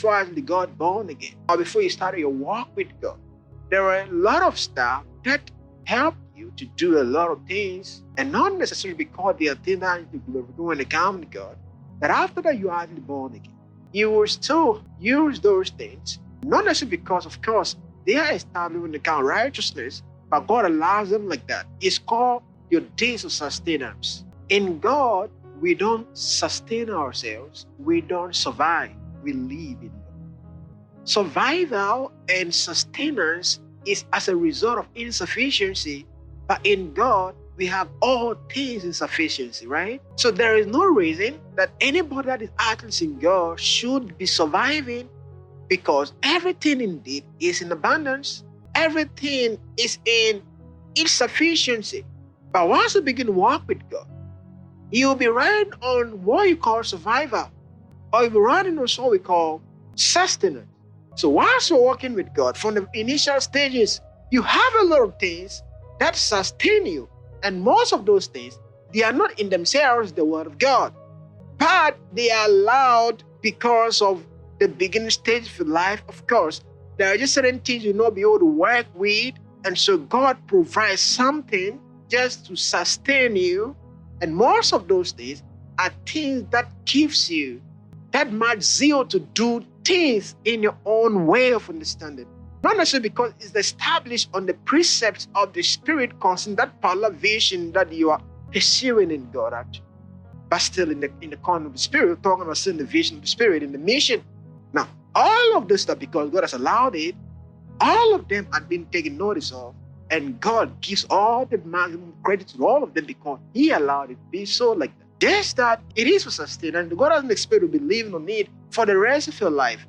before you actually got born again or before you started your walk with God. There are a lot of stuff that help you to do a lot of things, and not necessarily because they are things that you do in the common God. That after that you are actually born again, you will still use those things, not necessarily because, of course, they are established in the count righteousness, but God allows them like that. It's called your days of sustenance. In God, we don't sustain ourselves. We don't survive. We live in God. Survival and sustenance is as a result of insufficiency, but in God, we have all things in sufficiency, right? So there is no reason that anybody that is actually in God should be surviving, because everything indeed is in abundance. Everything is in insufficiency. But once you begin to walk with God, you'll be running on what you call survival, or you'll be running on what we call sustenance. So once you're walking with God, from the initial stages, you have a lot of things that sustain you. And most of those things, they are not in themselves the word of God, but they are allowed because of the beginning stage of your life. Of course, there are just certain things you'll not be able to work with, and so God provides something just to sustain you. And most of those things are things that gives you that much zeal to do things in your own way of understanding. Not necessarily because it's established on the precepts of the Spirit concerning that particular vision that you are pursuing in God, actually. But still in the corner of the Spirit, talking about still in the vision of the Spirit, in the mission. Now, all of this stuff, because God has allowed it, all of them have been taken notice of, and God gives all the maximum credit to all of them because He allowed it to be so like that. Just that it is for sustenance. God doesn't expect you to be living on it for the rest of your life.